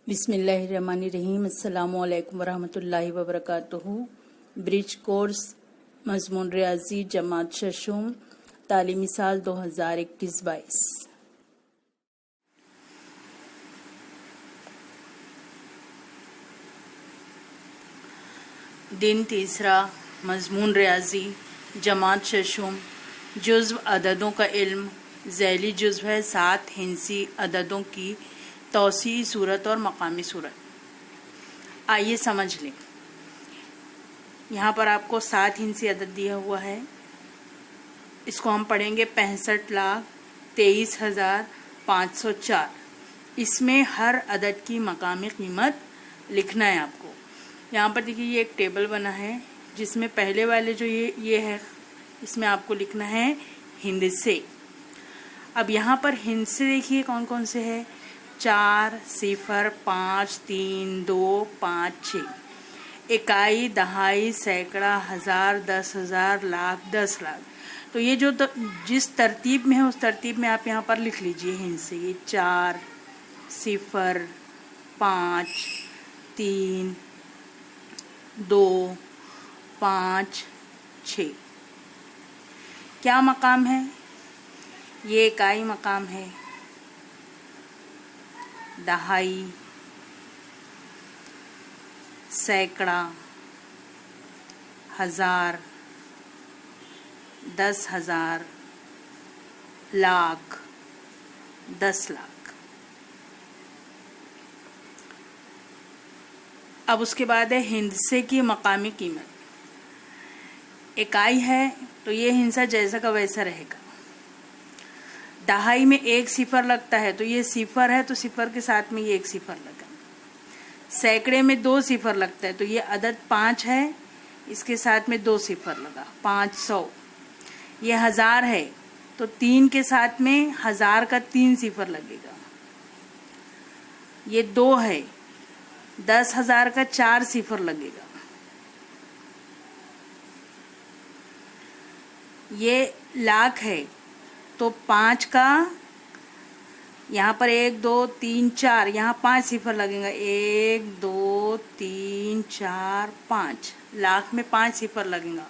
बिस्मिल्लाहिर्रहमानिर्रहीम। अस्सलामुअलैकुम वरहमतुल्लाहि वबरकातुहू। ब्रिज कोर्स मजमून रियाजी जमात शशुम तालीमी साल 2021-22। दिन तीसरा, मजमून रियाजी जमात शशुम, जुज़्व अददों का इल्म। ज़ैली जुज़्व है 7 हिंसी अददों की तौसी सूरत और मकामी सूरत। आइए समझ लें। यहाँ पर आपको 7 हिंसी अदद दिया हुआ है। इसको हम पढ़ेंगे 65,23,504। इसमें हर अदद की मकामी कीमत लिखना है आपको। यहाँ पर देखिए, ये एक टेबल बना है जिसमें पहले वाले जो ये है, इसमें आपको लिखना है हिंदसे। अब यहाँ पर हिंसे देखिए कौन कौन से है। 4, 0, 5, 3, 2, 5, 6। इकाई, दहाई, सैकड़ा, हजार, 10,000, लाख, 10 लाख। तो ये जो जिस तरतीब में है उस तरतीब में आप यहाँ पर लिख लीजिए हिंसे। ये 4, 0, 5, 3, 2, 5, 6। क्या मकाम है? ये इकाई मकाम है। दहाई, सैकड़ा, हजार, 10,000, लाख, 10 लाख। अब उसके बाद है हिंसे की मकामी कीमत। इकाई है तो ये हिंसा जैसा का वैसा रहेगा। दहाई में 1 सिफर लगता है तो ये सिफर है तो सिफर के साथ में ये 1 सिफर लगा। सैकड़े में 2 सिफर लगता है तो ये अदद 5 है, इसके साथ में 2 सिफर लगा, 500। ये हजार है तो 3 के साथ में हजार का 3 सिफर लगेगा। ये 2 है, 10,000 का 4 सिफर लगेगा। ये लाख है तो 5 का यहाँ पर 1, 2, 3, 4, यहाँ 5 सिफर लगेगा। 1, 2, 3, 4, 5। लाख में 5 सिफर लगेगा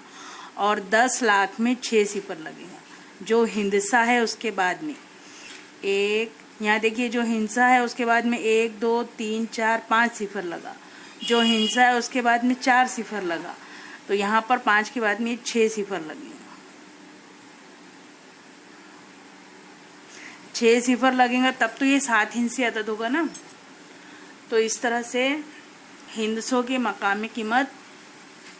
और 10 लाख में 6 सिफर लगेगा। जो हिंसा है उसके बाद में यहाँ देखिए, जो हिंसा है उसके बाद में 1, 2, 3, 4, 5 सिफर लगा। जो हिंसा है उसके बाद में 4 सिफर लगा तो यहाँ पर 5 के बाद में 6 सिफर लगेगा। 6 सिफर लगेगा तब तो ये 7 हिंसी अदद होगा ना। तो इस तरह से हिंसों की मकामी कीमत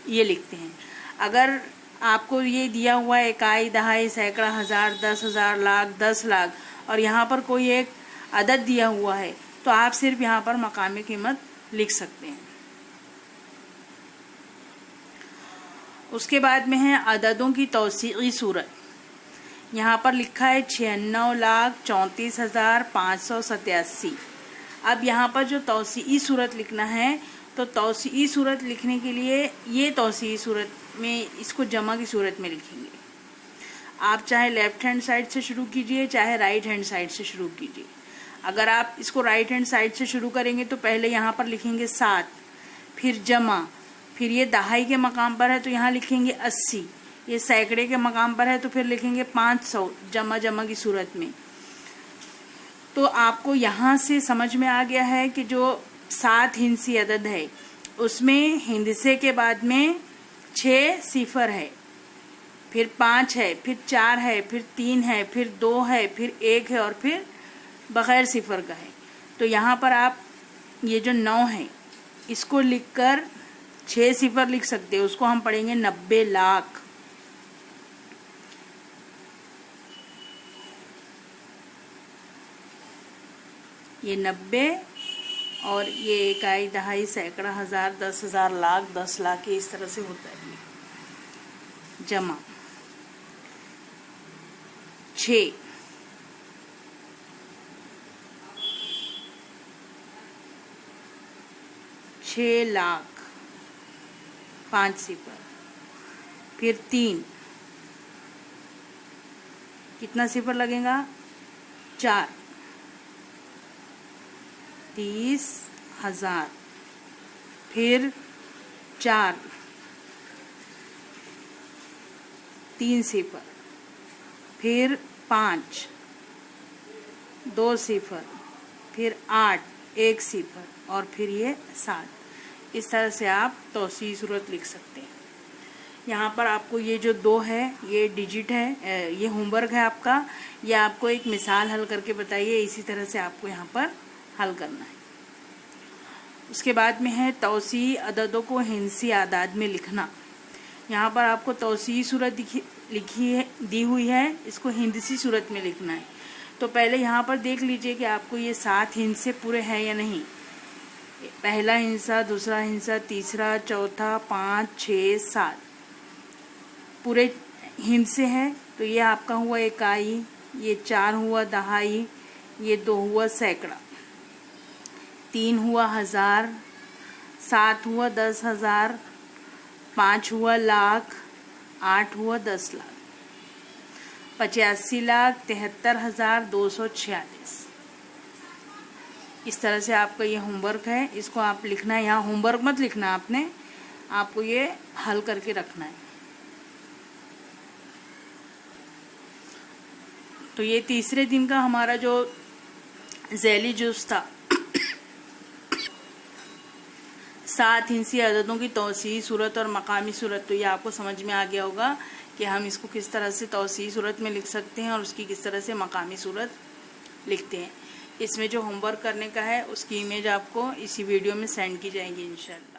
ये लिखते हैं। अगर आपको ये दिया हुआ है इकाई, दहाई, सैकड़ा, हजार, 10,000, लाख, 10 लाख और यहाँ पर कोई एक अदद दिया हुआ है तो आप सिर्फ यहाँ पर मकामी कीमत लिख सकते हैं। उसके बाद में है अददों की तौसीई सूरत। यहाँ पर लिखा है 96,34,587। अब यहाँ पर जो तौसीई सूरत लिखना है तो तौसीई सूरत लिखने के लिए ये तौसीई सूरत में इसको जमा की सूरत में लिखेंगे। आप चाहे लेफ्ट हैंड साइड से शुरू कीजिए, चाहे राइट हैंड साइड से शुरू कीजिए। अगर आप इसको राइट हैंड साइड से शुरू करेंगे तो पहले यहाँ पर लिखेंगे 7, फिर जमा, फिर ये दहाई के मकाम पर है तो यहाँ लिखेंगे 80। ये सैकड़े के मकाम पर है तो फिर लिखेंगे 500 जमा की सूरत में। तो आपको यहाँ से समझ में आ गया है कि जो 7 हिंसी अदद है उसमें हिंदसे के बाद में 6 सिफर है, फिर 5 है, फिर 4 है, फिर 3 है, फिर 2 है, फिर 1 है और फिर बगैर सिफर का है। तो यहाँ पर आप ये जो 9 है इसको लिखकर 6 सिफर लिख सकते हैं। उसको हम पढ़ेंगे 90 लाख। ये 90 और ये इकाई, दहाई, सैकड़ा, हजार, 10,000, लाख, 10 लाख, ये इस तरह से होता है। ये जमा 6, 6 लाख, 5 सिफर, फिर 3, कितना सिफर लगेगा? 4, 30 1000, फिर 4, 3 सिफर, फिर 5, 2 सिफर, फिर 8, 1 सिफर और फिर ये 7। इस तरह से आप तौसीई सूरत लिख सकते हैं। यहाँ पर आपको ये जो 2 है ये डिजिट है, ये होमवर्क है आपका। ये आपको एक मिसाल हल करके बताइए, इसी तरह से आपको यहाँ पर हल करना है। उसके बाद में है तौसीई अददों को हिंसी आदाद में लिखना। यहाँ पर आपको तौसीई सूरत दी हुई है, इसको हिंदसी सूरत में लिखना है। तो पहले यहाँ पर देख लीजिए कि आपको ये 7 हिंसे पूरे हैं या नहीं। पहला हिंसा, दूसरा हिंसा, तीसरा, चौथा, 5, 6, 7 पूरे हिंसे हैं। तो ये आपका हुआ इकाई, ये 4 हुआ दहाई, ये 2 हुआ सैकड़ा, 3 हुआ 1000, 7 हुआ 10,000, 5 हुआ लाख, 8 हुआ 10 लाख, 85,73,246। इस तरह से आपका ये होमवर्क है, इसको आप लिखना है। यहाँ होमवर्क मत लिखना आपने, आपको ये हल करके रखना है। तो ये तीसरे दिन का हमारा जो ज़ैली जुज़ था 7 हिंसी अददों की तौसीई सूरत और मकामी सूरत, तो ये आपको समझ में आ गया होगा कि हम इसको किस तरह से तौसीई सूरत में लिख सकते हैं और उसकी किस तरह से मकामी सूरत लिखते हैं। इसमें जो होमवर्क करने का है उसकी इमेज आपको इसी वीडियो में सेंड की जाएगी इंशाल्लाह।